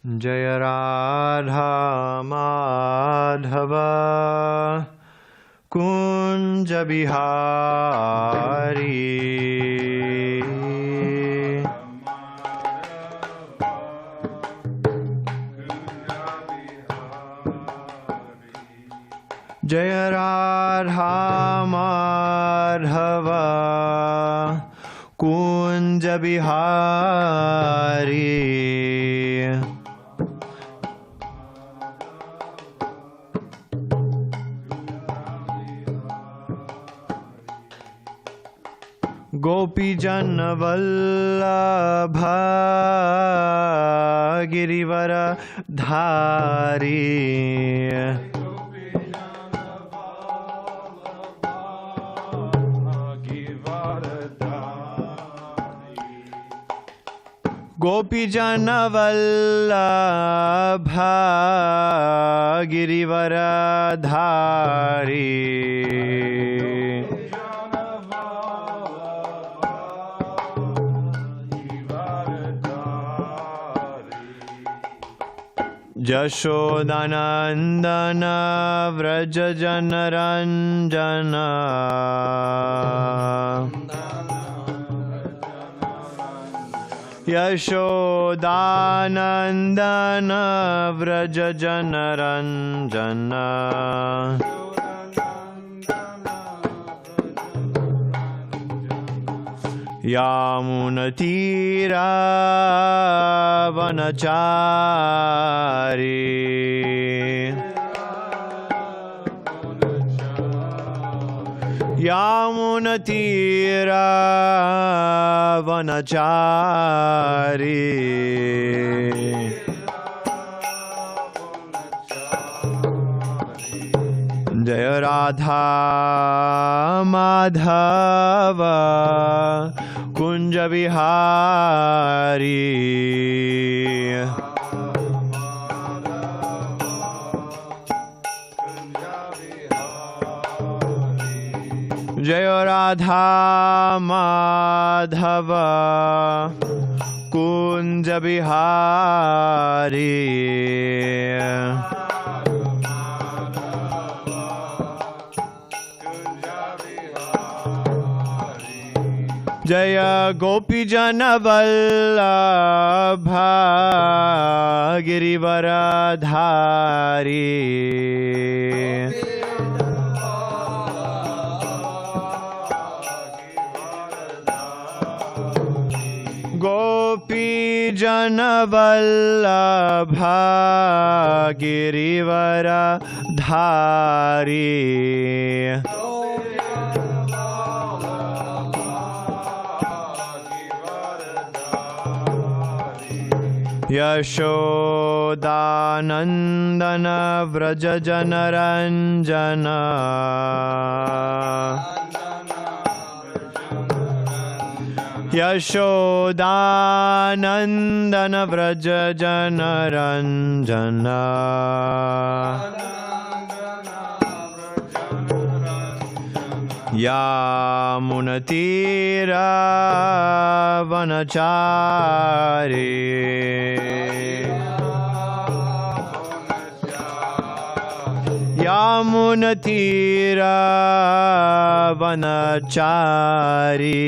Jaya Radha Madhava Kunja Bihari Jaya Radha Madhava Kunja Bihari Gopi Jana Vallabha Girivara Dhari Gopi Jana Vallabha Girivara Dhari Jashodanandana Vraja Janaranjana Yashodanandana Vraja Janaranjana Yamunatira Vanachari Yamunatira Vanachari Jaya Radha Madhava Kunja Bihari Jaya Radha Madhava Kunja Bihari Jaya Gopi Jana Vallabha Girivara Dhari Gopi Jana Vallabha Girivara Dhari Yashodanandana Vraja Janaranjana Yashodanandana Vraja Janaranjana Yamunatira Vanachari Yamunatira Vanachari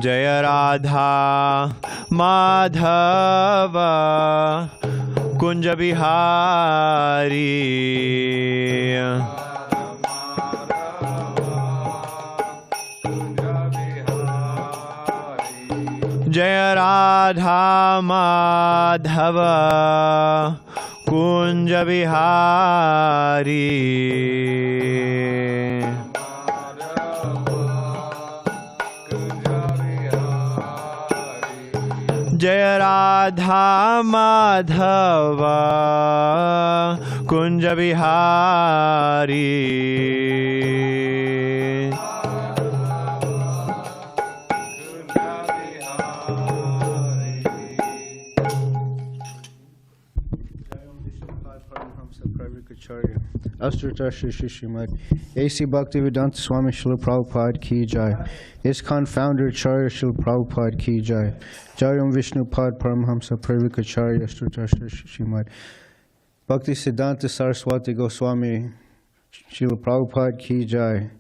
Jaya Radha Madhava Kunja Bihari Jaya Radha Madhava Kunja Bihari Jaya Radha Madhava Kunja Bihari Astrata Shri Srimad A.C. Bhaktivedanta Swami Srila Prabhupada Ki Jai. ISKCON founder Acharya Srila Prabhupada Ki Jai. Jayam Vishnu Pad Paramhamsa Pravikacharya Astrata Shri Srimad Bhakti Siddhanta Saraswati Goswami Srila Prabhupada Ki Jai.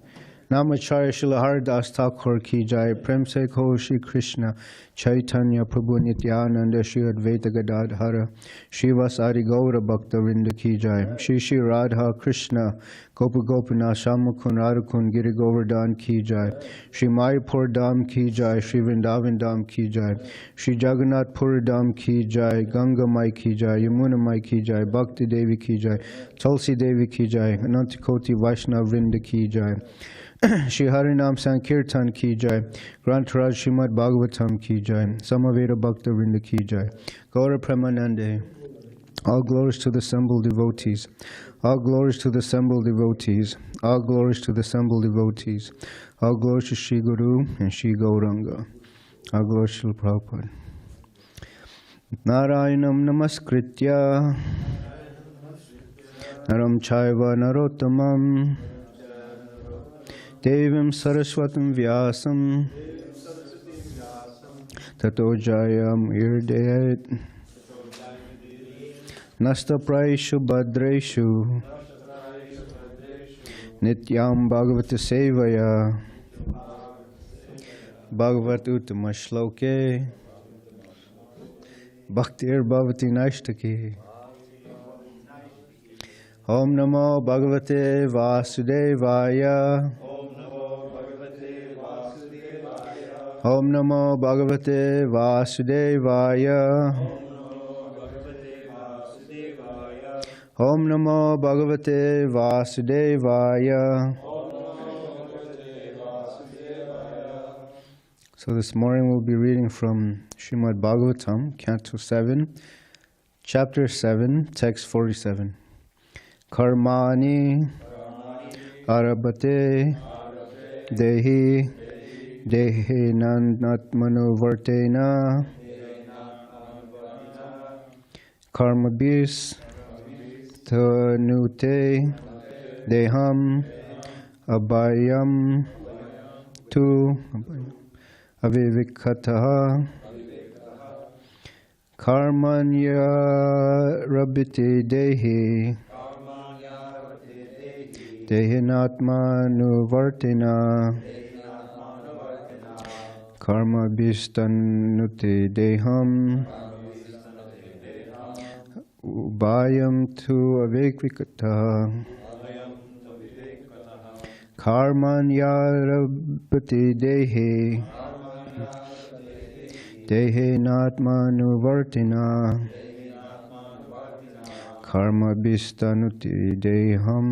Namacharya Srila Haridas Thakur Ki Jai. Prem Se Kaho Shri Krishna Chaitanya Prabhu Nityananda Shri Advaita Gadadhara Srivasari Gaura Bhakta Vrinda Ki Jai. Shri Shri Radha Krishna Gopa Gopinath Shamakun Radhakun Giri Govardhan Ki Jai. Shri Mayapur Dham Ki Jai. Shri Vrindavan Dham Ki Jai. Shri Jagannath Puri Dham Ki Jai. Ganga Mai Ki Jai. Yamuna Mai Ki Jai. Bhakti Devi Ki Jai. Tulsi Devi Ki Jai. Anantakoti Vaishnava Vrinda Ki Jai. Shri Harinam Sankirtan Ki Jai. Grantaraj Srimad Bhagavatam Ki Jai. Samaveda Bhakta Vrinda Ki Jai. Gaura Premanande. All glories to the assembled devotees. All glories to the assembled devotees. All glories to the assembled devotees. All glories to Shri Guru and Shri Gauranga. All glories to Prabhupada. Narayanam Namaskritya Naram Chaiva Narottamam Devim Saraswatam Vyasam Tato Jayam Irdayat Nasta Praishu Bhadreshu Nityam Bhagavata Sevaya Bhagavat Uttama Shloke Bhaktir Bhavati Naishtaki Om Namo Bhagavate Vasudevaya Om Namo Bhagavate Vasudevaya Om Namo Bhagavate Vasudevaya. So this morning we'll be reading from Srimad Bhagavatam, Canto 7, Chapter 7, Text 47. Karmani Arabate Dehi Dehi Nanatmanu Vartena Karmabhis Tanute Deham Abhayam Tu Avivikataha Karmanya Rabiti Dehi Dehinatmanu Vartina Karma Bhistanute Deham Ubhayam Tu Avikvikata Karmanyarabhati Dehi Dehinatmanu Vartina Karma Bhistanuti Deham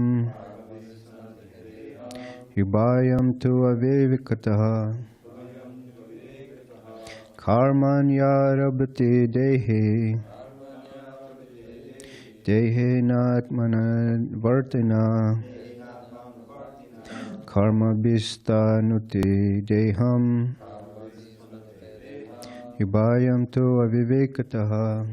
Ubhayam Tu Avikvikata Karmanyarabhati Dehi Dehinatmana Vartina Karma Bhistanuti Deham Ubhayam Tu Avivikataha.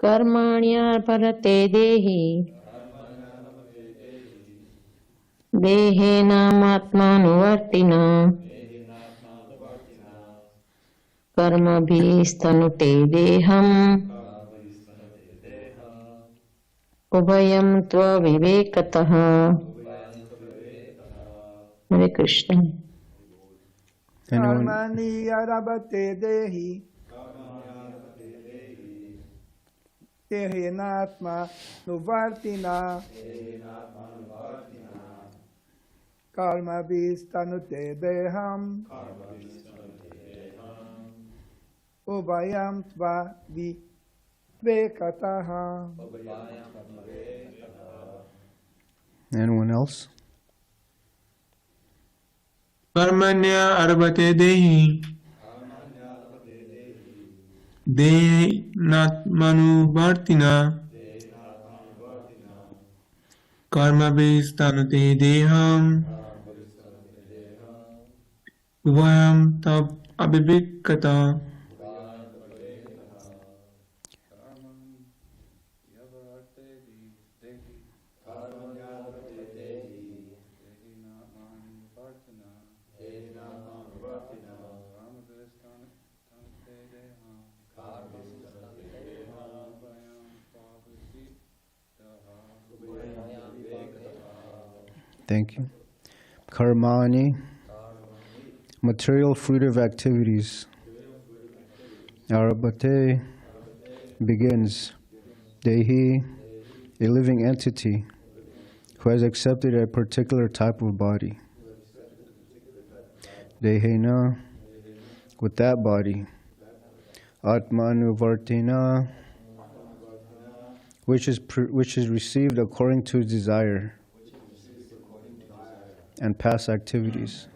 कर्मण्यर्परते देहि देहेनामात्मानुवर्तिना कर्मभिस्तनुते देहम् उभयं त्वविवेकतः। हरे कृष्ण। कर्मण्यर्परते देहि देहेनात्मानुवर्तिना कर्मभिस्तनुते देहम् उभयं त्वविवेकतः। Anyone else? कर्मण्य अर्पते देहि देहेनात्मानुवर्तिना कर्मभिस्तनुते देहम् उभयं त्वविवेकतः। Thank you. Karmani, material fruitive activities. Arabhate begins. Dehi, a living entity who has accepted a particular type of body. Dehena, with that body. Atmanuvartina, which is received according to desire and past activities.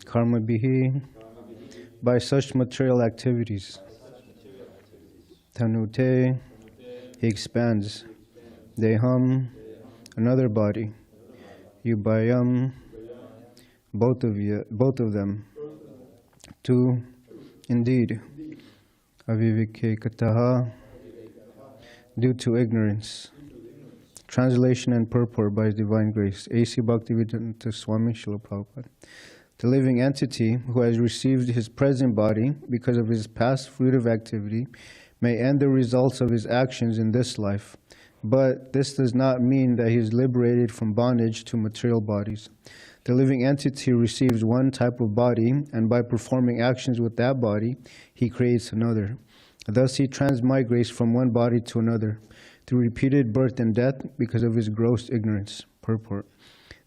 Karma bihi, by such material activities. Tanute, he expands. Deham, another body. Ubayam, both of them. Two, indeed. Avivikekataha, due to ignorance. Translation and purport by His Divine Grace. A.C. Bhaktivedanta Swami Srila Prabhupada. The living entity who has received his present body because of his past fruitive activity may end the results of his actions in this life, but this does not mean that he is liberated from bondage to material bodies. The living entity receives one type of body, and by performing actions with that body, he creates another. Thus he transmigrates from one body to another through repeated birth and death because of his gross ignorance. Purport.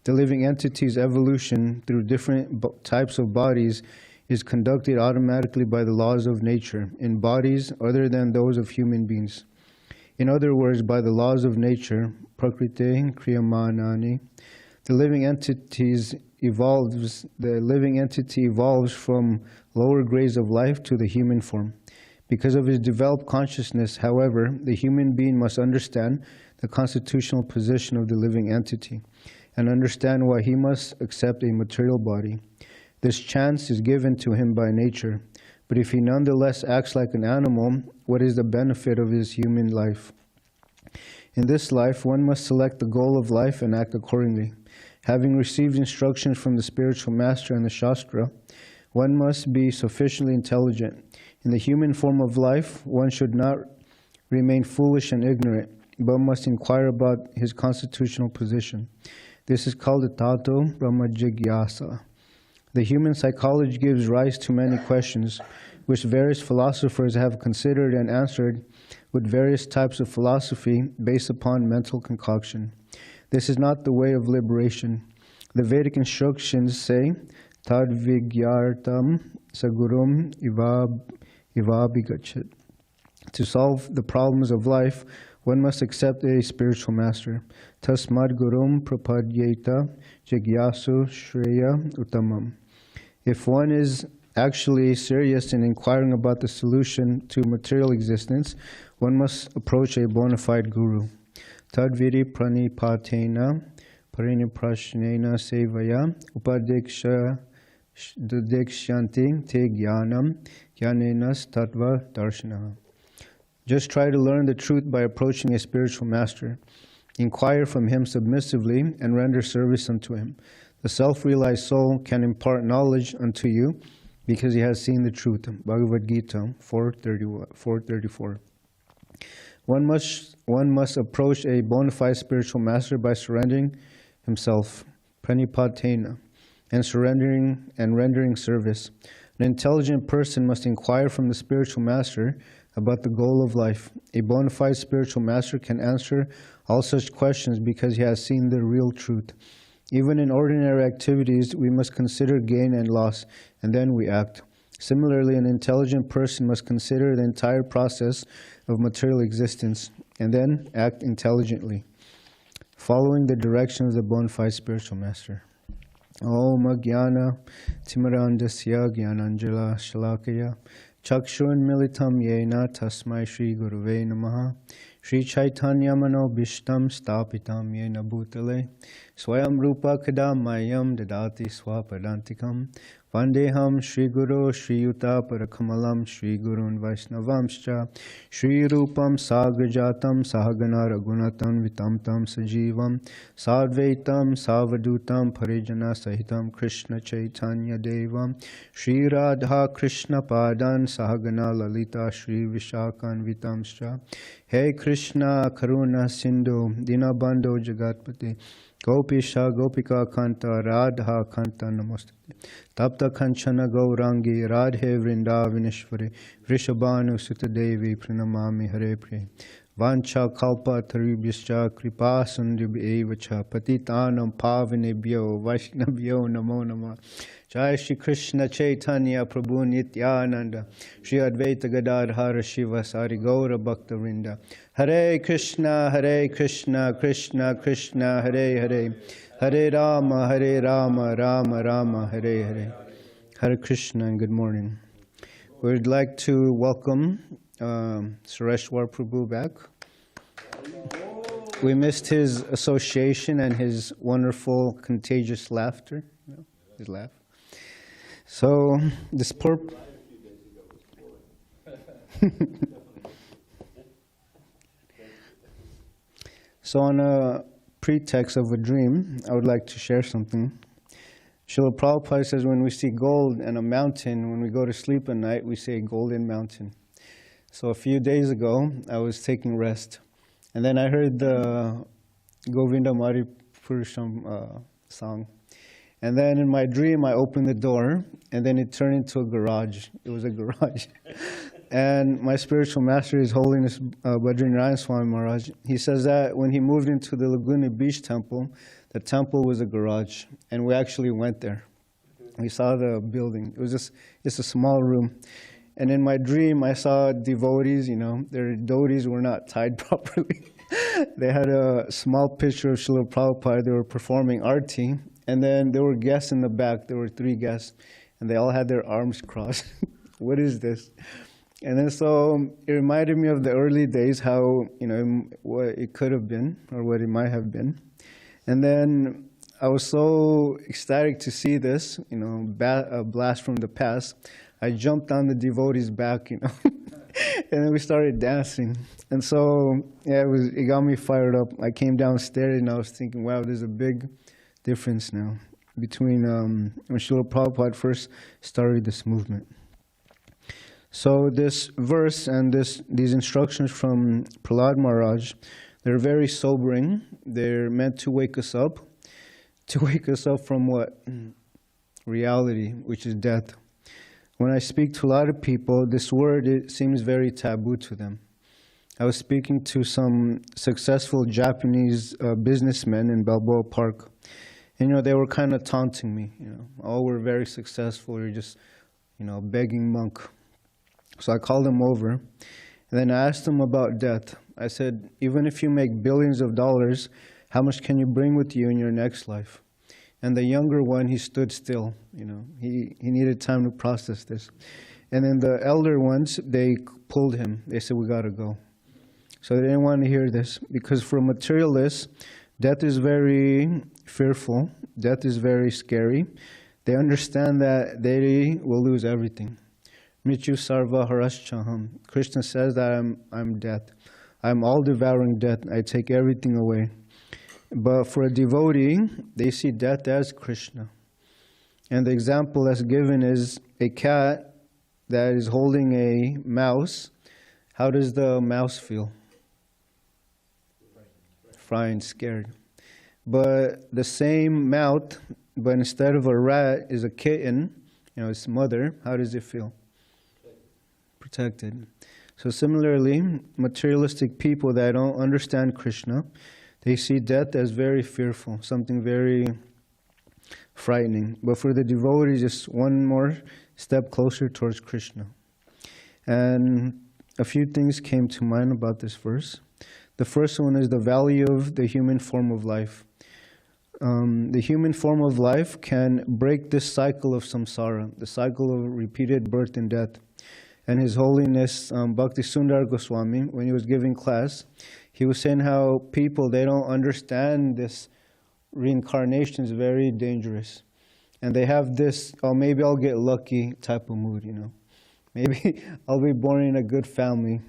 The living entity's evolution through different types of bodies is conducted automatically by the laws of nature in bodies other than those of human beings. In other words, by the laws of nature, prakriti kriyamanani, the living entity evolves from lower grades of life to the human form. Because of his developed consciousness, however, the human being must understand the constitutional position of the living entity and understand why he must accept a material body. This chance is given to him by nature, but if he nonetheless acts like an animal, what is the benefit of his human life? In this life, one must select the goal of life and act accordingly. Having received instructions from the spiritual master and the Shastra, one must be sufficiently intelligent. In the human form of life, one should not remain foolish and ignorant, but must inquire about his constitutional position. This is called the Tato Brahma Jigyasa. The human psychology gives rise to many questions, which various philosophers have considered and answered with various types of philosophy based upon mental concoction. This is not the way of liberation. The Vedic instructions say, Tad Vigyartam Sagurum Ivabhigachat. To solve the problems of life, one must accept a spiritual master. Tasmad Gurum Prapadyeta Jigyasu Shreya Uttamam. If one is actually serious in inquiring about the solution to material existence, one must approach a bona fide guru. Tadviri pranipatena pariniprashnena sevaya upadeksha Dudikshyanti te jnanam jnanenas tattva darshana. Just try to learn the truth by approaching a spiritual master. Inquire from him submissively and render service unto him. The self-realized soul can impart knowledge unto you because he has seen the truth. Bhagavad Gita 4:34. One must approach a bona fide spiritual master by surrendering himself, pranipatena, and rendering service. An intelligent person must inquire from the spiritual master about the goal of life. A bona fide spiritual master can answer all such questions because he has seen the real truth. Even in ordinary activities, we must consider gain and loss, and then we act. Similarly, an intelligent person must consider the entire process of material existence, and then act intelligently, following the direction of the bona fide spiritual master. Om Jnana Timirandasya Jnananjala Shalakaya Chakshun Militam Yena Tasmai Shri Guruve Namaha Shri Chaitanya Mano Bhishtam Stapitam Yena Bhutale Swayam Rupa Kadamayam Dadati Swapadantikam Vandeham Shri Guru Shri Yuta Parakamalam Shri Gurun Vaishnavamscha Shri Rupam Sagrajatam Sahagana Ragunatam Vitamtam Sajivam Sadvaitam Savadutam Parijana Sahitam Krishna Chaitanya Devam Shri Radha Krishna Padan Sahagana Lalita Shri Vishakan Vitamscha Hey Krishna Karuna Sindhu Dinabandho Jagatpati Gopisha Gopika Kanta Radha Kanta Namaste Tapta Kanchana Gaurangi Radhe Vrindavaneshwari Vrishabhanu Sutta Devi Pranamami Hare Priya Vancha Kalpa Tarubhyascha Kripa Sundibhyevacha Patitanam Pavanebhyo Vaishnavyo Namo Namah Jai Shri Krishna Chaitanya Prabhu Nityananda Shri Advaita Gadadhara Shiva Sari Gaura Bhakta Vrinda Hare Krishna Krishna Krishna Hare Hare Hare Rama Rama Rama Hare Hare. Hare Krishna and good morning. We'd like to welcome Sureshwar Prabhu back. We missed his association and his wonderful contagious laughter. His laugh. So this poor So on a pretext of a dream, I would like to share something. Srila Prabhupada says when we see gold and a mountain, when we go to sleep at night, we say golden mountain. So a few days ago, I was taking rest. And then I heard the Govinda Mari Purusham song. And then in my dream, I opened the door, and then it turned into a garage. It was a garage. And my spiritual master, His Holiness Bhadrinarayan Swami Maharaj, he says that when he moved into the Laguna Beach temple, the temple was a garage. And we actually went there. We saw the building. It was just a small room. And in my dream, I saw devotees, their dhotis were not tied properly. They had a small picture of Srila Prabhupada. They were performing arti. And then there were guests in the back. There were 3 guests. And they all had their arms crossed. What is this? And then so it reminded me of the early days, how, what it could have been or what it might have been. And then I was so ecstatic to see this, a blast from the past. I jumped on the devotee's back, and then we started dancing. And so, yeah, it got me fired up. I came downstairs and I was thinking, wow, there's a big difference now between when Srila Prabhupada first started this movement. So this verse and these instructions from Prahlad Maharaj, they're very sobering. They're meant to wake us up from what? Reality, which is death. When I speak to a lot of people, this word, it seems very taboo to them. I was speaking to some successful Japanese businessmen in Balboa Park. And, they were kind of taunting me, Oh, we're very successful. You're just, begging monk. So I called them over, and then I asked them about death. I said, even if you make billions of dollars, how much can you bring with you in your next life? And the younger one, he stood still, He needed time to process this. And then the elder ones, they pulled him. They said, we got to go. So they didn't want to hear this, because for materialists, death is very fearful. Death is very scary. they understand that they will lose everything. Mrityu sarva haraschaham. Krishna says that I'm death. I'm all devouring death. I take everything away. But for a devotee, they see death as Krishna. And the example that's given is a cat that is holding a mouse. How does the mouse feel? Frightened, scared. But the same mouth, but instead of a rat, is a kitten, its mother. How does it feel? Protected. So similarly, materialistic people that don't understand Krishna, they see death as very fearful, something very frightening. But for the devotee, just one more step closer towards Krishna. And a few things came to mind about this verse. The first one is the value of the human form of life. The human form of life can break this cycle of samsara, the cycle of repeated birth and death. And His Holiness Bhakti Sundar Goswami, when he was giving class, he was saying how people, they don't understand this reincarnation is very dangerous. And they have this, oh, maybe I'll get lucky type of mood, Maybe I'll be born in a good family.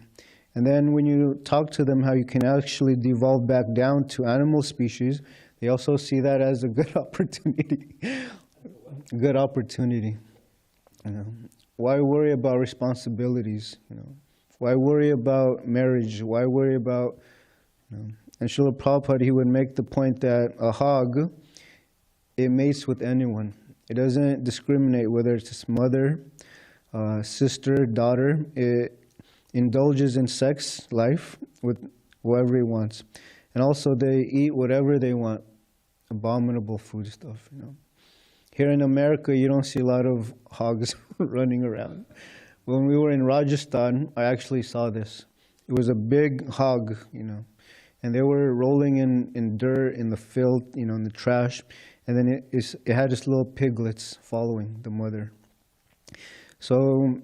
And then when you talk to them how you can actually devolve back down to animal species, they also see that as a good opportunity. Good opportunity. Why worry about responsibilities? Why worry about marriage? Why worry about... And Srila Prabhupada, he would make the point that a hog, it mates with anyone. It doesn't discriminate whether it's its mother, sister, daughter. It indulges in sex life with whoever it wants. And also they eat whatever they want. Abominable food stuff, Here in America, you don't see a lot of hogs running around. When we were in Rajasthan, I actually saw this. It was a big hog, and they were rolling in dirt, in the filth, in the trash, and then it had its little piglets following the mother. So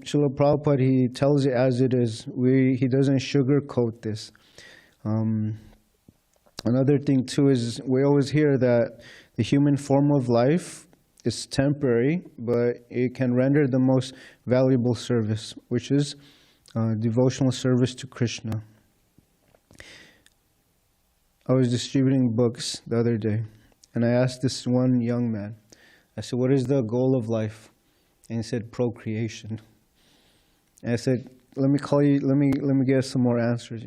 Srila Prabhupada, he tells it as it is. He doesn't sugarcoat this. Another thing too is we always hear that the human form of life is temporary, but it can render the most valuable service, which is devotional service to Krishna. I was distributing books the other day, and I asked this one young man, I said, what is the goal of life? And he said, procreation. And I said, let me get some more answers,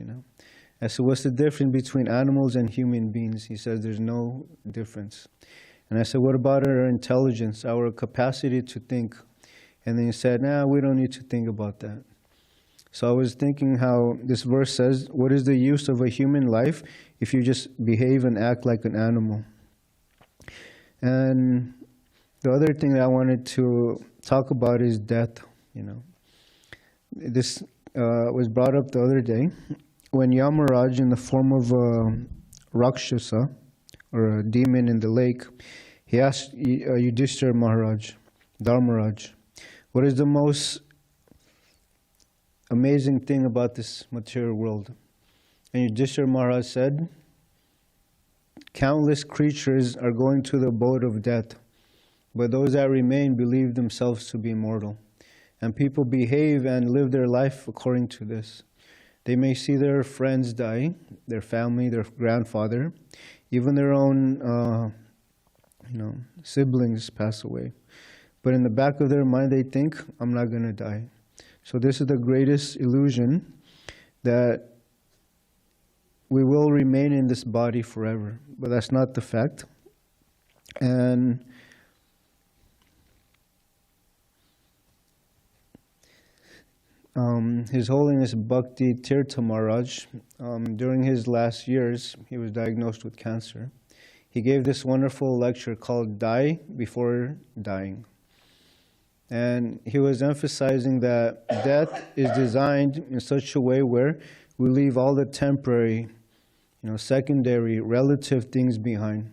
I said, what's the difference between animals and human beings? He says, there's no difference. And I said, what about our intelligence, our capacity to think? And then he said, we don't need to think about that. So I was thinking how this verse says, what is the use of a human life if you just behave and act like an animal? And the other thing that I wanted to talk about is death, This was brought up the other day. When Yamaraj, in the form of a Rakshasa, or a demon in the lake, he asked Yudhishthira Maharaj, Dharmaraj, what is the most amazing thing about this material world? And Yudhishthira Maharaj said, countless creatures are going to the abode of death, but those that remain believe themselves to be immortal. And people behave and live their life according to this. They may see their friends die, their family, their grandfather, even their own siblings pass away. But in the back of their mind, they think, I'm not going to die. So this is the greatest illusion, that we will remain in this body forever. But that's not the fact. And His Holiness Bhakti Tirtha Maharaj, during his last years, he was diagnosed with cancer. He gave this wonderful lecture called Die Before Dying. And he was emphasizing that death is designed in such a way where we leave all the temporary, secondary, relative things behind.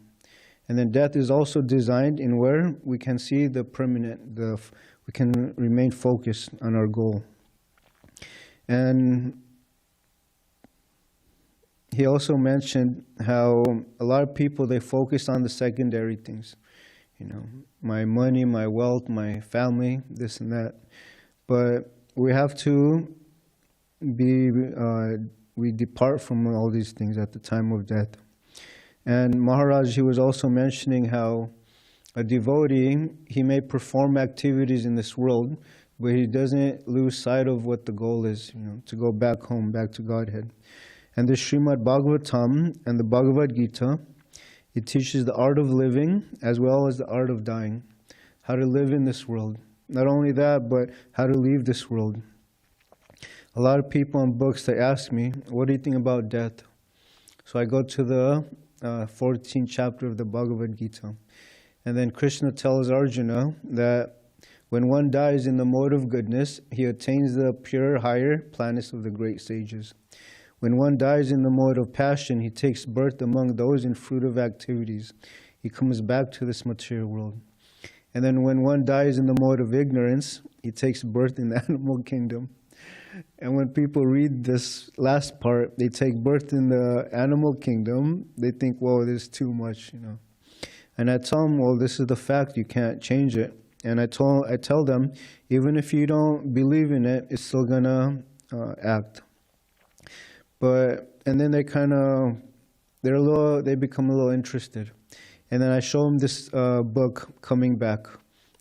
And then death is also designed in where we can see the permanent, we can remain focused on our goal. And he also mentioned how a lot of people, they focus on the secondary things. my money, my wealth, my family, this and that. But we have to we depart from all these things at the time of death. And Maharaj, he was also mentioning how a devotee, he may perform activities in this world, but he doesn't lose sight of what the goal is, to go back home, back to Godhead. And the Srimad Bhagavatam and the Bhagavad Gita, it teaches the art of living as well as the art of dying, how to live in this world. Not only that, but how to leave this world. A lot of people in books, they ask me, what do you think about death? So I go to the 14th chapter of the Bhagavad Gita. And then Krishna tells Arjuna that when one dies in the mode of goodness, he attains the pure higher planets of the great sages. When one dies in the mode of passion, he takes birth among those in fruitive activities. He comes back to this material world. And then when one dies in the mode of ignorance, he takes birth in the animal kingdom. And when people read this last part, they take birth in the animal kingdom, they think, whoa, this is too much, And I tell them, well, this is the fact, you can't change it. And I tell them, even if you don't believe in it, it's still gonna act. And then they they become a little interested. And then I show them this book, Coming Back,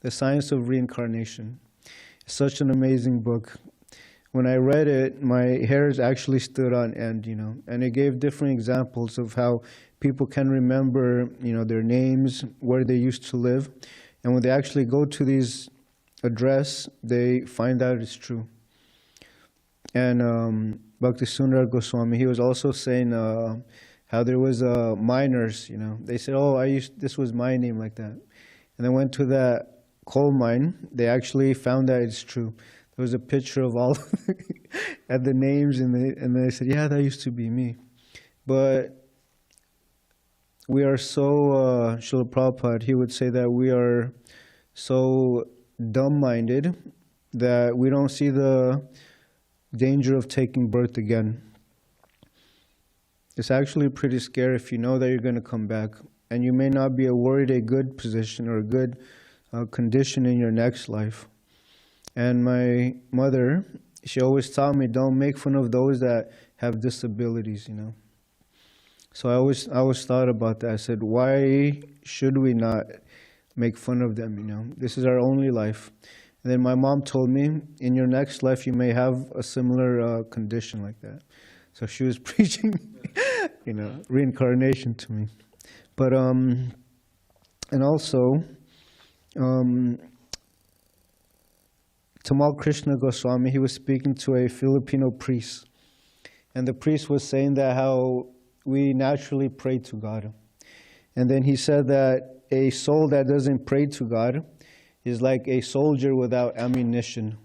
The Science of Reincarnation. It's such an amazing book. When I read it, my hairs actually stood on end, and it gave different examples of how people can remember, their names, where they used to live. And when they actually go to these address, they find out it's true. And Bhakti Sundar Goswami, he was also saying how there was miners, they said, oh, this was my name, like that. And they went to that coal mine, they actually found that it's true. There was a picture of all at the names, and they said, yeah, that used to be me. But we are so, Srila Prabhupada, he would say that we are so dumb-minded that we don't see the danger of taking birth again. It's actually pretty scary if you know that you're going to come back. And you may not be awarded a good position or a good condition in your next life. And my mother, she always taught me, don't make fun of those that have disabilities, So I always thought about that. I said, why should we not make fun of them, This is our only life. And then my mom told me, in your next life you may have a similar condition like that. So she was preaching, reincarnation to me. But, and also, Tamal Krishna Goswami, he was speaking to a Filipino priest. And the priest was saying that how we naturally pray to God. And then he said that a soul that doesn't pray to God is like a soldier without ammunition,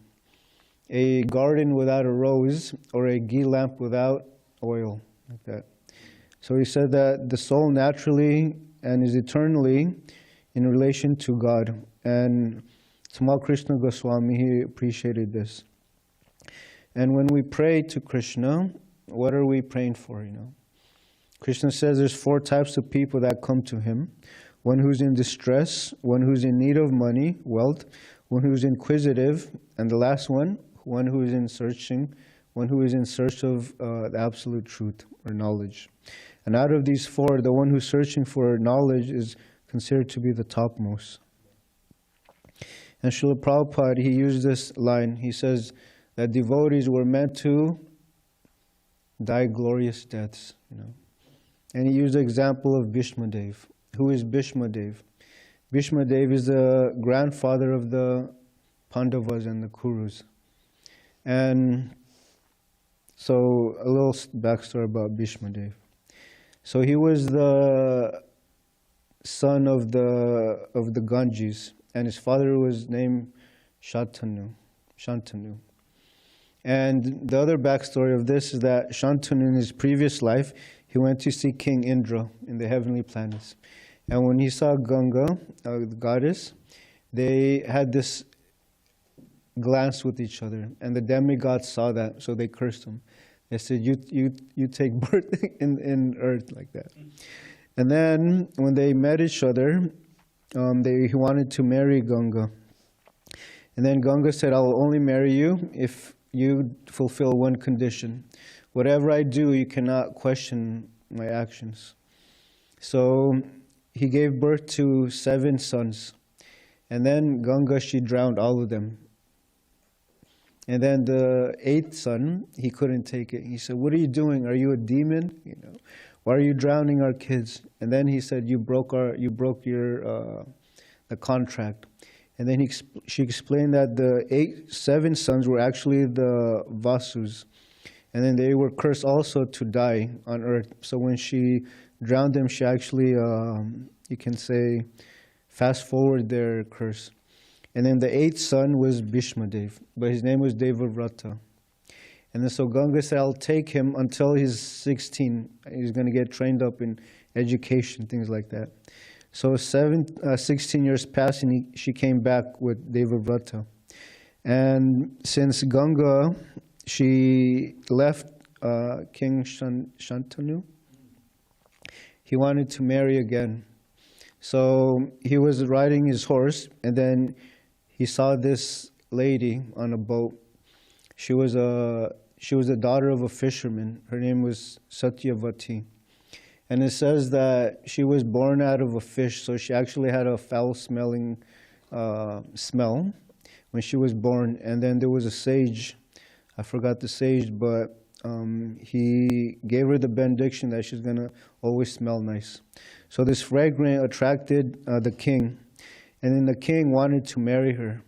a garden without a rose, or a ghee lamp without oil, like that. So he said that the soul naturally and is eternally in relation to God. And Tamal Krishna Goswami, he appreciated this. And when we pray to Krishna, what are we praying for, Krishna says there's 4 types of people that come to him. One who's in distress, one who's in need of money, wealth, one who's inquisitive, and the last one who is in search of the absolute truth or knowledge. And out of these 4, the one who's searching for knowledge is considered to be the topmost. And Srila Prabhupada, he used this line. He says that devotees were meant to die glorious deaths, And he used the example of Bhishma Dev. Who is Bhishma Dev? Bhishma Dev is the grandfather of the Pandavas and the Kurus. And so a little backstory about Bhishma Dev. So he was the son of the Ganges, and his father was named Shantanu. And the other backstory of this is that Shantanu, in his previous life, he went to see King Indra in the heavenly planets. And when he saw Ganga, the goddess, they had this glance with each other. And the demigods saw that, so they cursed him. They said, you take birth in earth, like that. And then when they met each other, he wanted to marry Ganga. And then Ganga said, I will only marry you if you fulfill one condition. Whatever I do, you cannot question my actions. So he gave birth to 7 sons. And then Ganga, she drowned all of them. And then the 8th son, he couldn't take it. He said, what are you doing? Are you a demon? Why are you drowning our kids? And then he said, you broke your the contract. And then she explained that the 7 sons were actually the Vasus. And then they were cursed also to die on earth. So when she drowned them, she actually, you can say, fast forward their curse. And then the 8th son was Bhishmadev, but his name was Devavrata. And then so Ganga said, I'll take him until he's 16. He's going to get trained up in education, things like that. So 16 years passed, and she came back with Devavrata. And since Ganga, she left King Shantanu, he wanted to marry again. So he was riding his horse, and then he saw this lady on a boat. She was the daughter of a fisherman. Her name was Satyavati. And it says that she was born out of a fish, so she actually had a foul-smelling smell when she was born. And then there was a sage, I forgot the sage, but he gave her the benediction that she's going to always smell nice. So this fragrance attracted the king. And then the king wanted to marry her.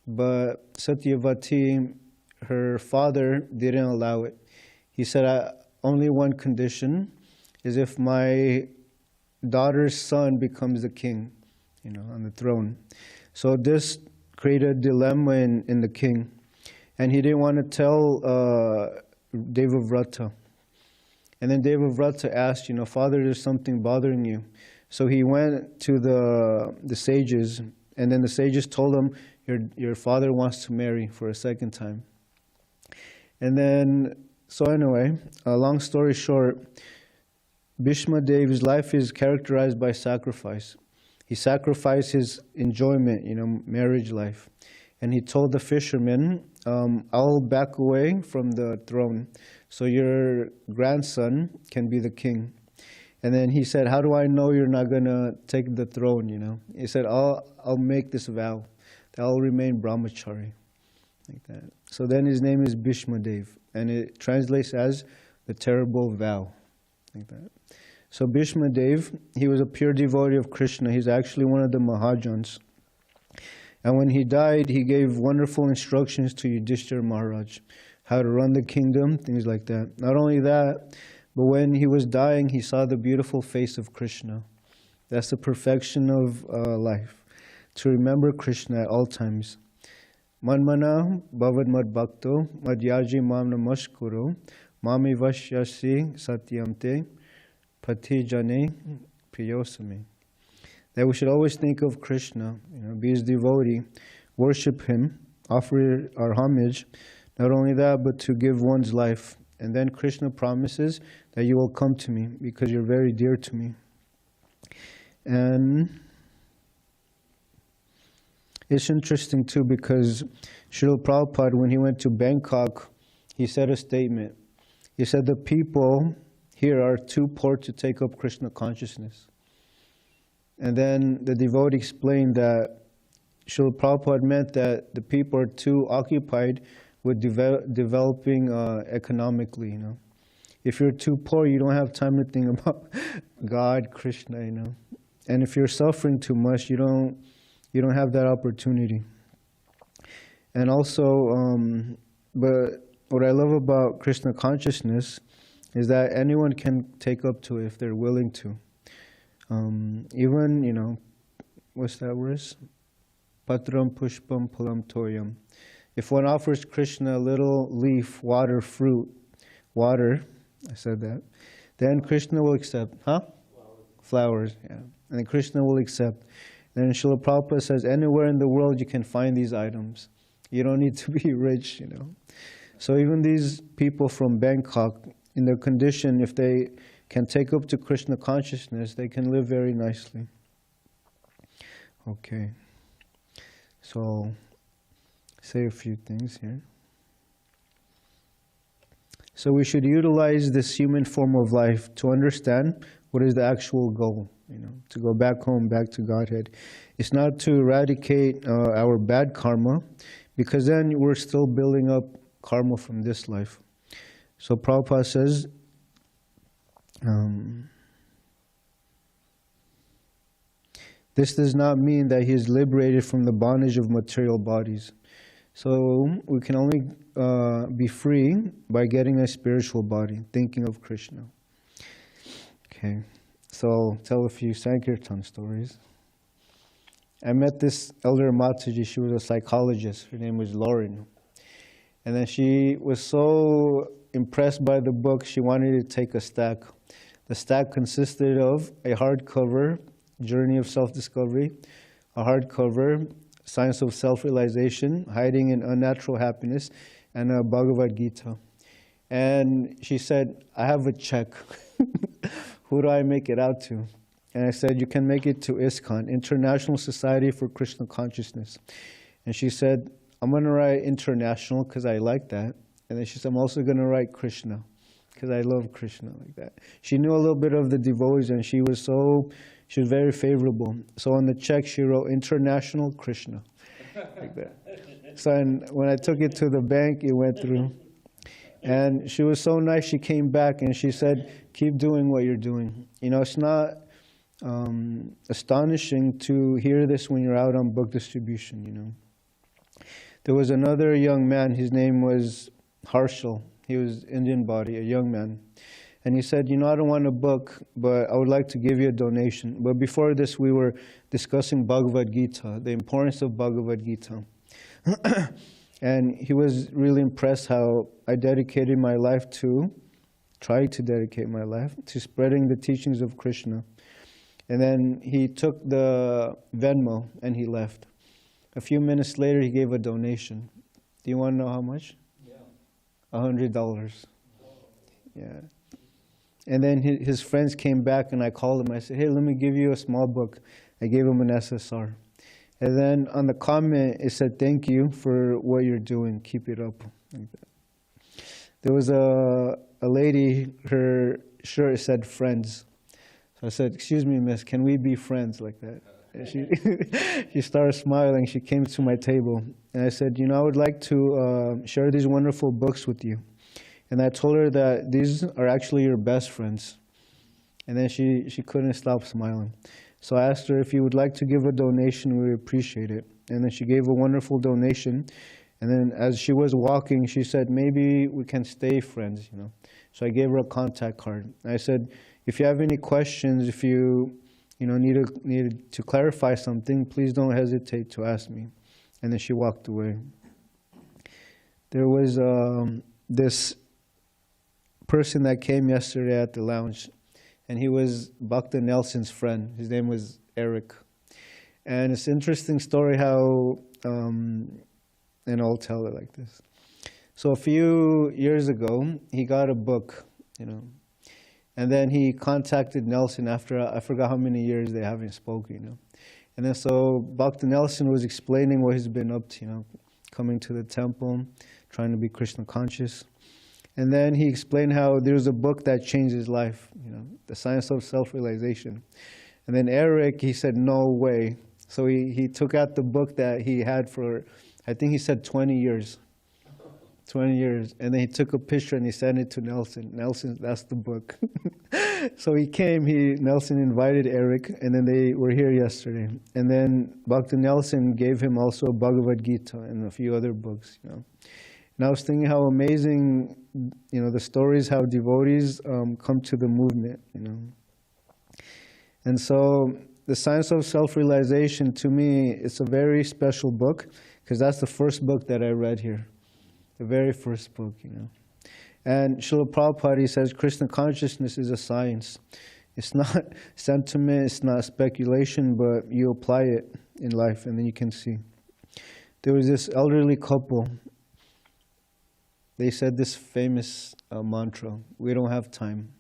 But Satyavati, her father, didn't allow it. He said, only one condition is if my daughter's son becomes the king, on the throne. So this created a dilemma in the king. And he didn't want to tell Devavrata. And then Devavrata asked, Father, there's something bothering you. So he went to the sages, and then the sages told him, your father wants to marry for a second time. And then, so anyway, long story short, Bhishmadev's life is characterized by sacrifice. He sacrificed his enjoyment, marriage life. And he told the fisherman, I'll back away from the throne so your grandson can be the king. And then he said, how do I know you're not going to take the throne, He said, I'll make this vow that I'll remain brahmachari. Like that. So then his name is Bhishmadev, and it translates as the terrible vow. Like that. So Bhishmadev, he was a pure devotee of Krishna. He's actually one of the Mahajans. And when he died, he gave wonderful instructions to Yudhishthira Maharaj, how to run the kingdom, things like that. Not only that, but when he was dying, he saw the beautiful face of Krishna. That's the perfection of life, to remember Krishna at all times. Manmana bhavad mad bhakto madhyaji mam namaskuro mami vashyasi satyamte pati jane priyosame. That we should always think of Krishna, be his devotee, worship him, offer our homage. Not only that, but to give one's life. And then Krishna promises that you will come to me because you're very dear to me. And it's interesting too because Srila Prabhupada, when he went to Bangkok, he said a statement. He said the people here are too poor to take up Krishna consciousness. And then the devotee explained that Srila Prabhupada meant that the people are too occupied with developing economically, If you're too poor, you don't have time to think about God, Krishna, And if you're suffering too much, you don't have that opportunity. And also, but what I love about Krishna consciousness is that anyone can take up to it if they're willing to. Even, what's that word? Patram pushpam pulam toyam. If one offers Krishna a little leaf, water, fruit, water, I said that, then Krishna will accept. Huh? Flowers, yeah. And then Krishna will accept. And then Srila Prabhupada says, anywhere in the world you can find these items. You don't need to be rich, So even these people from Bangkok, in their condition, if they can take up to Krishna consciousness, they can live very nicely. Okay. So, say a few things here. So we should utilize this human form of life to understand what is the actual goal, to go back home, back to Godhead. It's not to eradicate our bad karma, because then we're still building up karma from this life. So Prabhupada says, this does not mean that he is liberated from the bondage of material bodies. So we can only be free by getting a spiritual body, thinking of Krishna. Okay, so tell a few Sankirtan stories. I met this elder Mataji. She was a psychologist. Her name was Lauren. And then she was so impressed by the book, she wanted to take a stack. The stack consisted of a hardcover, Journey of Self-Discovery, a hardcover, Science of Self-Realization, Hiding in Unnatural Happiness, and a Bhagavad Gita. And she said, I have a check. Who do I make it out to? And I said, you can make it to ISKCON, International Society for Krishna Consciousness. And she said, I'm going to write international because I like that. And then she said, I'm also going to write Krishna because I love Krishna like that. She knew a little bit of the devotees, and she was very favorable. So on the check, she wrote International Krishna, like that. So when I took it to the bank, it went through. And she was so nice, she came back and she said, keep doing what you're doing. It's not astonishing to hear this when you're out on book distribution, There was another young man, his name was Harshal. He was Indian body, a young man. And he said, I don't want a book, but I would like to give you a donation. But before this, we were discussing Bhagavad Gita, the importance of Bhagavad Gita. And he was really impressed how I dedicated my life tried to dedicate my life to spreading the teachings of Krishna. And then he took the Venmo and he left. A few minutes later, he gave a donation. Do you want to know how much? Yeah. $100. Yeah. And then his friends came back and I called him. I said, hey, let me give you a small book. I gave him an SSR. And then on the comment, it said, thank you for what you're doing. Keep it up. Like that. There was a lady, her shirt said friends. So I said, excuse me, miss, can we be friends like that? And she started smiling. She came to my table. And I said, I would like to share these wonderful books with you. And I told her that these are actually your best friends. And then she couldn't stop smiling. So I asked her if you would like to give a donation, we would appreciate it. And then she gave a wonderful donation. And then as she was walking, she said, maybe we can stay friends, So I gave her a contact card. And I said, if you have any questions, if you need to clarify something, please don't hesitate to ask me. And then she walked away. There was this person that came yesterday at the lounge, and he was Bhakti Nelson's friend. His name was Eric. And it's an interesting story how, and I'll tell it like this. So a few years ago, he got a book, and then he contacted Nelson after, I forgot how many years they haven't spoken, And then so Bhakti Nelson was explaining what he's been up to, coming to the temple, trying to be Krishna conscious. And then he explained how there's a book that changed his life, The Science of Self-Realization. And then Eric, he said, no way. So he took out the book that he had for, I think he said 20 years. 20 years. And then he took a picture and he sent it to Nelson. Nelson, that's the book. So he came, Nelson invited Eric, and then they were here yesterday. And then Bhakti Nelson gave him also Bhagavad Gita and a few other books, And I was thinking how amazing, the stories, how devotees come to the movement, And so the Science of Self-Realization, to me, it's a very special book, because that's the first book that I read here. The very first book, And Srila Prabhupada, he says, Krishna consciousness is a science. It's not sentiment, it's not speculation, but you apply it in life, and then you can see. There was this elderly couple. They said this famous mantra, we don't have time.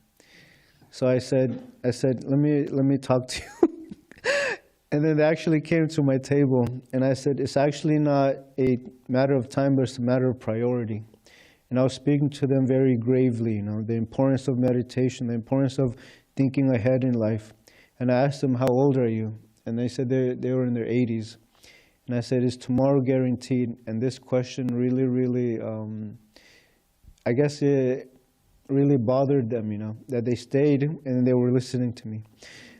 So I said, let me talk to you. And then they actually came to my table, and I said, it's actually not a matter of time, but it's a matter of priority. And I was speaking to them very gravely, the importance of meditation, the importance of thinking ahead in life. And I asked them, how old are you? And they said they were in their 80s. And I said, is tomorrow guaranteed? And this question really, I guess it really bothered them, that they stayed and they were listening to me.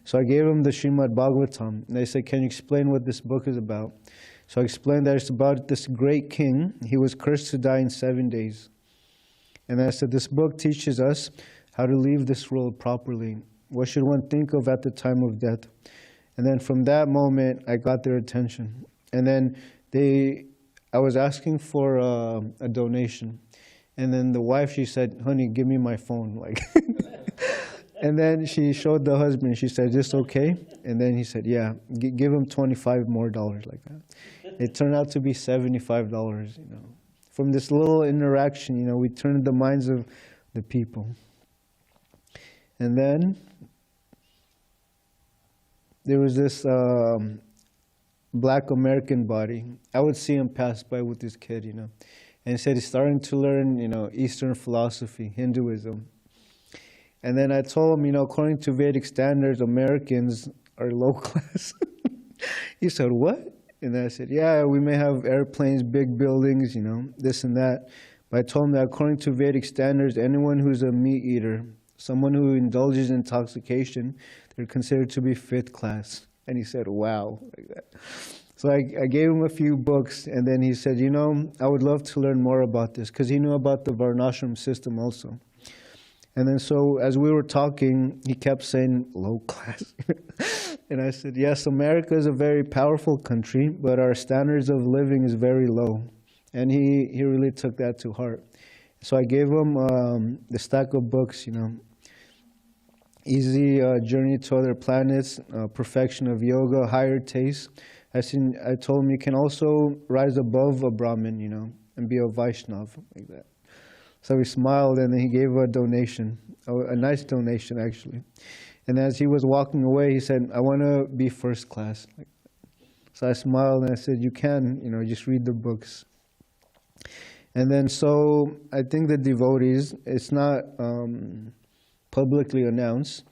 So I gave them the Srimad Bhagavatam. And they said, can you explain what this book is about? So I explained that it's about this great king. He was cursed to die in 7 days. And I said, this book teaches us how to leave this world properly. What should one think of at the time of death? And then from that moment, I got their attention. And then I was asking for a donation. And then the wife, she said, honey, give me my phone. And then she showed the husband. She said, is this okay? And then he said, yeah, give him $25 more like that. It turned out to be $75, From this little interaction, we turned the minds of the people. And then there was this black American body. I would see him pass by with this kid, And he said he's starting to learn, Eastern philosophy, Hinduism. And then I told him, according to Vedic standards, Americans are low class. He said, what? And then I said, yeah, we may have airplanes, big buildings, this and that. But I told him that according to Vedic standards, anyone who's a meat eater, someone who indulges in intoxication, they're considered to be fifth class. And he said, wow, like that. So I gave him a few books, and then he said, I would love to learn more about this, because he knew about the Varnashram system also. And then so as we were talking, he kept saying, low class. And I said, yes, America is a very powerful country, but our standards of living is very low. And he really took that to heart. So I gave him the stack of books, Easy Journey to Other Planets, Perfection of Yoga, Higher Taste. I told him you can also rise above a Brahmin, and be a Vaishnav, like that. So he smiled, and then he gave a donation, a nice donation, actually. And as he was walking away, he said, I want to be first class. So I smiled, and I said, you can, just read the books. And then so I think the devotees, it's not publicly announced,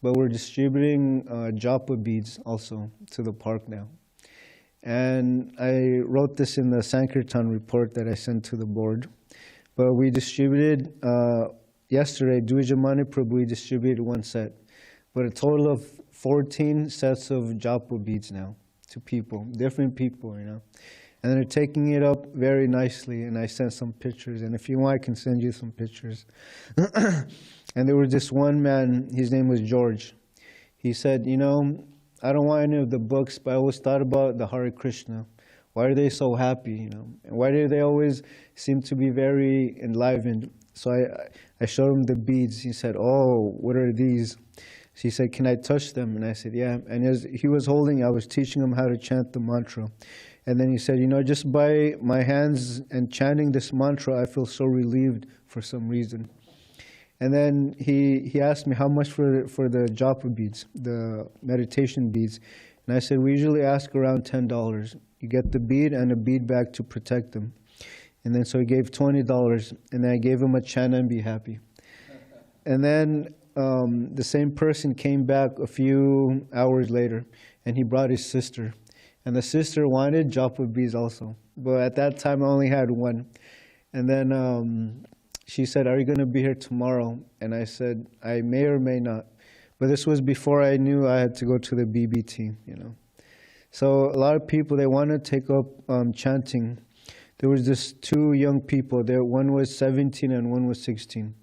but we're distributing japa beads also to the park now. And I wrote this in the Sankirtan report that I sent to the board. But we distributed, yesterday, Dvijamani Prabhu, we distributed one set. But a total of 14 sets of japa beads now to people, different people, And they're taking it up very nicely, and I sent some pictures. And if you want, I can send you some pictures. And there was this one man, his name was George. He said, I don't want any of the books, but I always thought about the Hare Krishna. Why are they so happy, And why do they always seem to be very enlivened? So I showed him the beads. He said, oh, what are these? So he said, can I touch them? And I said, yeah. And as he was holding, I was teaching him how to chant the mantra. And then he said, just by my hands and chanting this mantra, I feel so relieved for some reason. And then he asked me how much for the japa beads, the meditation beads. And I said, we usually ask around $10. You get the bead and a bead bag to protect them. And then so he gave $20, and then I gave him a chant and be happy. And then the same person came back a few hours later, and he brought his sister. And the sister wanted japa beads also. But at that time, I only had one. And then she said, are you going to be here tomorrow? And I said, I may or may not. But this was before I knew I had to go to the BBT, So a lot of people, they want to take up chanting. There was this two young people there. One was 17 and one was 16.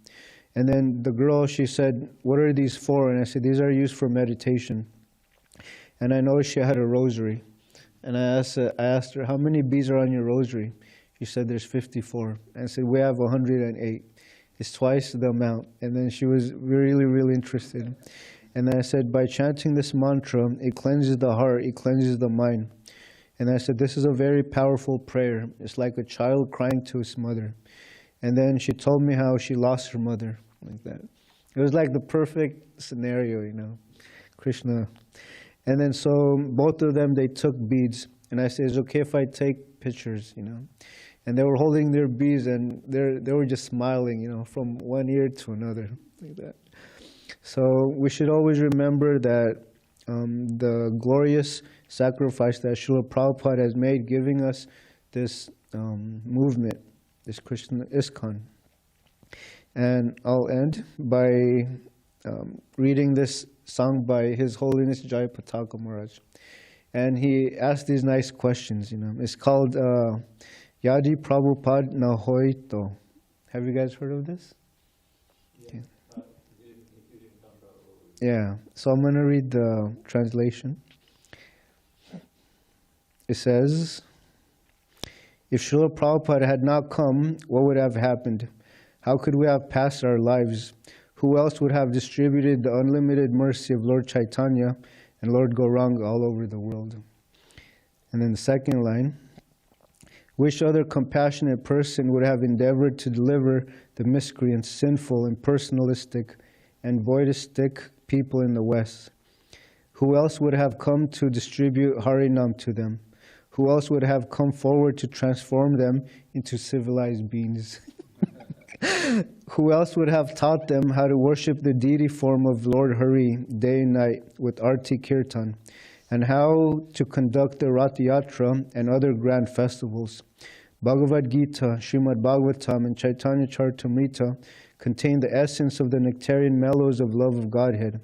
And then the girl, she said, what are these for? And I said, these are used for meditation. And I noticed she had a rosary. And I asked her, how many beads are on your rosary? She said, there's 54. And I said, we have 108. It's twice the amount. And then she was really interested. And then I said, by chanting this mantra, it cleanses the heart, it cleanses the mind. And I said, this is a very powerful prayer. It's like a child crying to his mother. And then she told me how she lost her mother, like that. It was like the perfect scenario, Krishna. And then so both of them, they took beads. And I said, is it okay if I take pictures, you know? And they were holding their beads and they were just smiling, you know, from one ear to another, like that. So we should always remember that the glorious sacrifice that Srila Prabhupada has made, giving us this movement, this Krishna ISKCON. And I'll end by reading this song by His Holiness Jayapataka Maharaj. And he asked these nice questions, you know. It's called Yadi Prabhupada Na Hoito. Have you guys heard of this? Yeah. Yeah. So I'm going to read the translation. It says, if Srila Prabhupada had not come, what would have happened? How could we have passed our lives? Who else would have distributed the unlimited mercy of Lord Chaitanya and Lord Gauranga all over the world? And then the second line, which other compassionate person would have endeavored to deliver the miscreants, sinful, impersonalistic, and voidistic people in the West? Who else would have come to distribute Harinam to them? Who else would have come forward to transform them into civilized beings? Who else would have taught them how to worship the deity form of Lord Hari day and night with Arti Kirtan, and how to conduct the Rath Yatra and other grand festivals? Bhagavad Gita, Srimad Bhagavatam, and Chaitanya Charitamrita contain the essence of the nectarian mellows of love of Godhead.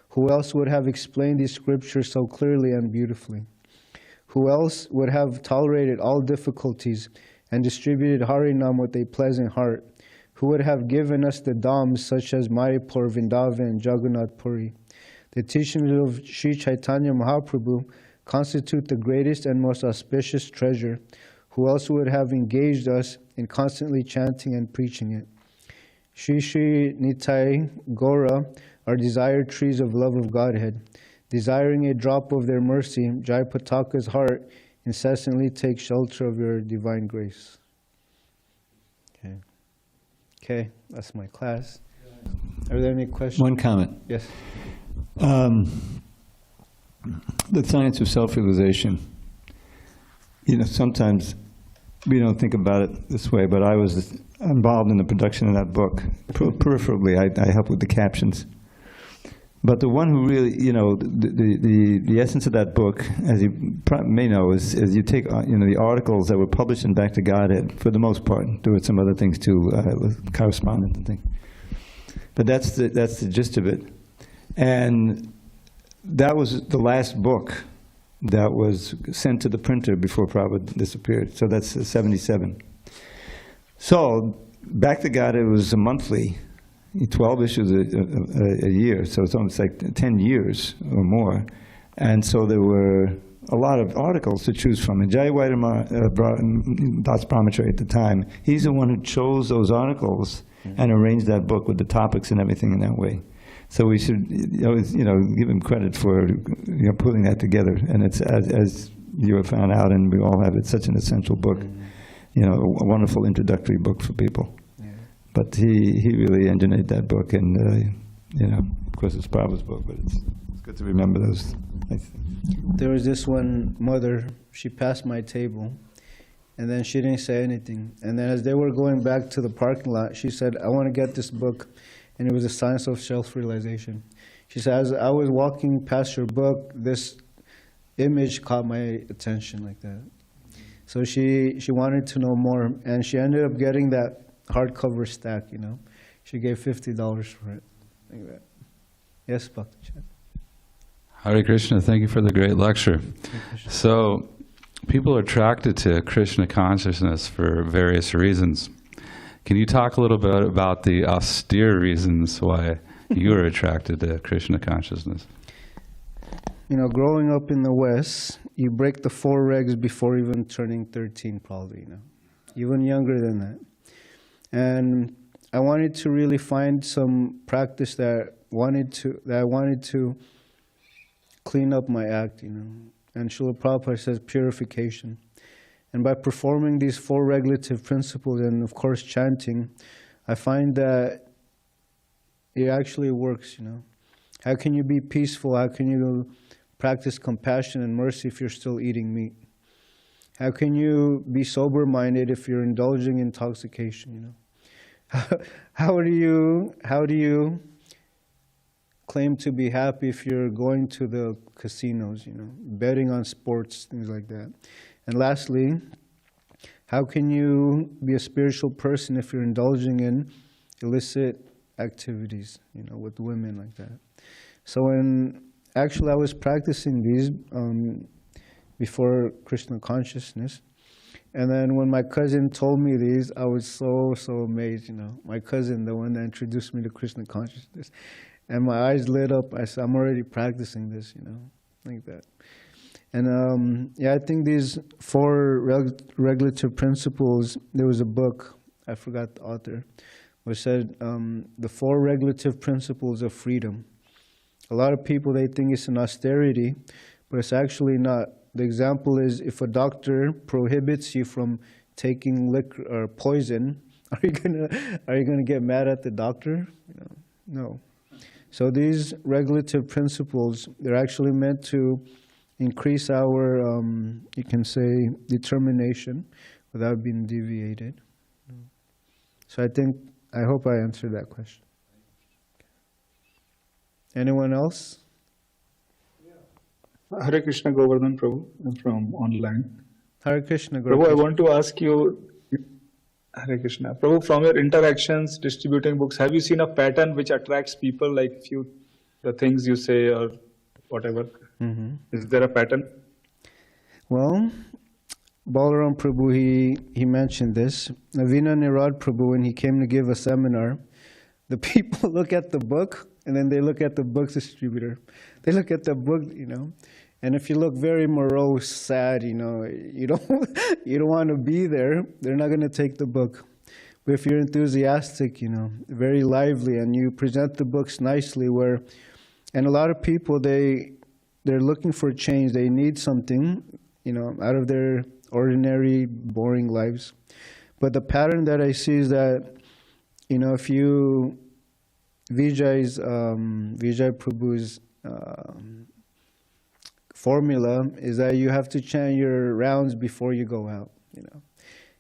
Who else would have explained these scriptures so clearly and beautifully? Who else would have tolerated all difficulties and distributed Harinam with a pleasant heart? Who would have given us the dhams such as Mayapur, Vrindavan, and Jagannath Puri? The teachings of Sri Chaitanya Mahaprabhu constitute the greatest and most auspicious treasure. Who else would have engaged us in constantly chanting and preaching it? Shri Shri Nitai Gaura are desired trees of love of Godhead. Desiring a drop of their mercy, Jayapataka's heart incessantly takes shelter of your divine grace. Okay, that's my class. Are there any questions? One comment. Yes. The science of self-realization. You know, sometimes we don't think about it this way, but I was involved in the production of that book. Peripherally, I helped with the captions. But the one who really, you know, the essence of that book, as you may know, is you take, you know, the articles that were published in Back to Godhead, for the most part. There were some other things too, with correspondence and things. But that's the gist of it. And that was the last book that was sent to the printer before Prabhupada disappeared. So that's 77. So Back to Godhead was a monthly. 12 issues a year, so it's almost like 10 years or more. And so there were a lot of articles to choose from. And Jai Das Brahmachari at the time, he's the one who chose those articles and arranged that book with the topics and everything in that way. So we should always, you know, give him credit for, you know, putting that together. And it's, as you have found out, and we all have, it's such an essential book, you know, a wonderful introductory book for people. But he really engineered that book, and you know, of course it's Prabhupada's book, but it's good to remember those. There was this one mother, she passed my table, and then she didn't say anything. And then as they were going back to the parking lot, she said, I want to get this book, and it was The Science of Self-Realization. She said, as I was walking past your book, this image caught my attention like that. So she wanted to know more, and she ended up getting that hardcover stack, you know. She gave $50 for it, like that. Yes, Bhakti Chan. Hare Krishna, thank you for the great lecture. So, people are attracted to Krishna consciousness for various reasons. Can you talk a little bit about the austere reasons why you are attracted to Krishna consciousness? You know, growing up in the West, you break the 4 regs before even turning 13, probably, you know. Even younger than that. And I wanted to really find some practice that I wanted to clean up my act, you know. And Srila Prabhupada says purification. And by performing these 4 regulative principles and of course chanting, I find that it actually works, you know. How can you be peaceful? How can you practice compassion and mercy if you're still eating meat? How can you be sober-minded if you're indulging in intoxication? You know, how do you claim to be happy if you're going to the casinos? You know, betting on sports, things like that. And lastly, how can you be a spiritual person if you're indulging in illicit activities? You know, with women like that. So actually, I was practicing these before Krishna consciousness. And then when my cousin told me these, I was so amazed, you know. My cousin, the one that introduced me to Krishna consciousness. And my eyes lit up. I said, I'm already practicing this, you know, like that. And yeah, I think these 4 regulative principles, there was a book, I forgot the author, which said the 4 regulative principles of freedom. A lot of people, they think it's an austerity, but it's actually not. The example is if a doctor prohibits you from taking liquor or poison, are you gonna get mad at the doctor? You know, no. So these regulative principles, they're actually meant to increase our, you can say, determination without being deviated. So I hope I answered that question. Anyone else? Hare Krishna Govardhan Prabhu, I'm from online. Hare Krishna Prabhu, Govardhana. I want to ask you, Hare Krishna. Prabhu, from your interactions distributing books, have you seen a pattern which attracts people, like the things you say or whatever? Mm-hmm. Is there a pattern? Well, Balaram Prabhu, he mentioned this. Navina Nirad Prabhu, when he came to give a seminar, the people look at the book and then they look at the book distributor. They look at the book, you know, and if you look very morose, sad, you know, you don't want to be there, they're not going to take the book. But if you're enthusiastic, you know, very lively, and you present the books nicely, and a lot of people, they're looking for change. They need something, you know, out of their ordinary, boring lives. But the pattern that I see is that, you know, if you Vijay Prabhu's formula is that you have to chant your rounds before you go out, you know,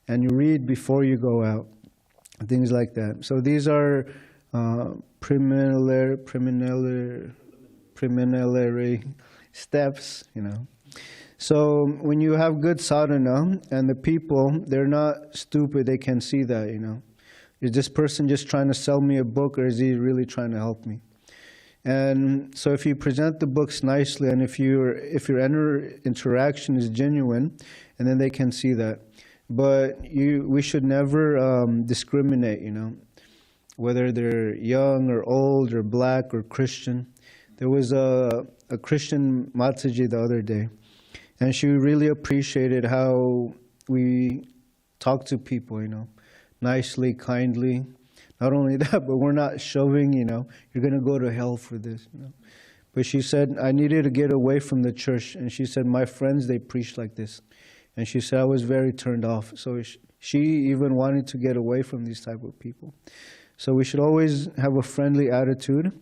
and you read before you go out, things like that. So these are preliminary steps, you know. So when you have good sadhana and the people, they're not stupid, they can see that, you know. Is this person just trying to sell me a book, or is he really trying to help me? And so if you present the books nicely, and if your interaction is genuine, and then they can see that. But we should never discriminate, you know, whether they're young or old or black or Christian. There was a Christian Mataji the other day, and she really appreciated how we talk to people, you know, nicely, kindly. Not only that, but we're not shoving, you know, you're going to go to hell for this, you know. But she said, I needed to get away from the church. And she said, my friends, they preach like this. And she said, I was very turned off. So she even wanted to get away from these type of people. So we should always have a friendly attitude.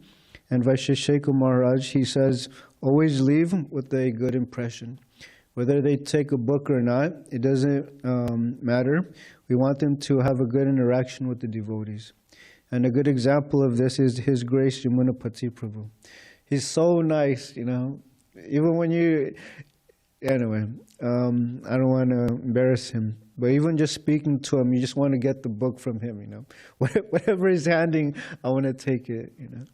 And Vaisheshekha Maharaj, he says, always leave with a good impression. Whether they take a book or not, it doesn't matter. We want them to have a good interaction with the devotees. And a good example of this is His Grace Yamunapati Prabhu. He's so nice, you know. Even when anyway, I don't want to embarrass him. But even just speaking to him, you just want to get the book from him, you know. Whatever he's handing, I want to take it, you know.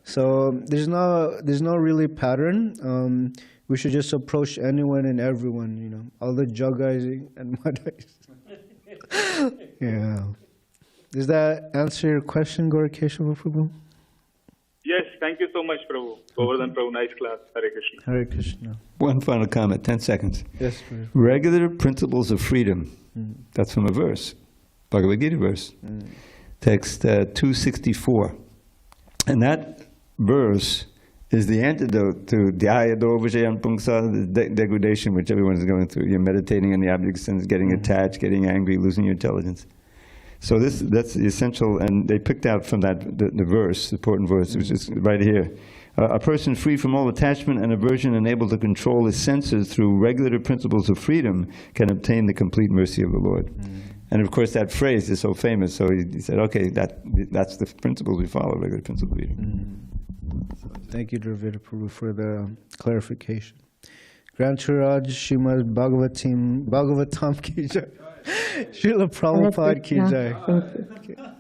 So there's no really pattern. We should just approach anyone and everyone, you know, all the Jagais and Madhais. Yeah. Does that answer your question, Gaura Keshava Prabhu? Yes, thank you so much, Prabhu. Govardhan Prabhu, nice class. Hare Krishna. Hare Krishna. One final comment, 10 seconds. Yes, Prabhu. Regular principles of freedom. That's from a verse, Bhagavad Gita verse, text 264. And that verse is the antidote to Dhyayado Vijayam Pungsa, the degradation which everyone is going through. You're meditating on the object of sense, getting attached, getting angry, losing your intelligence. So that's the essential, and they picked out from that the verse, the important verse, which is right here. A person free from all attachment and aversion and able to control his senses through regulative principles of freedom can obtain the complete mercy of the Lord. And of course that phrase is so famous, so he said, okay, that's the principles we follow, regulative principles of freedom. Thank you, Dravida Prabhu, for the clarification. Granturaj Srimad Bhagavatam ki jai. Srila Prabhupada ki jai.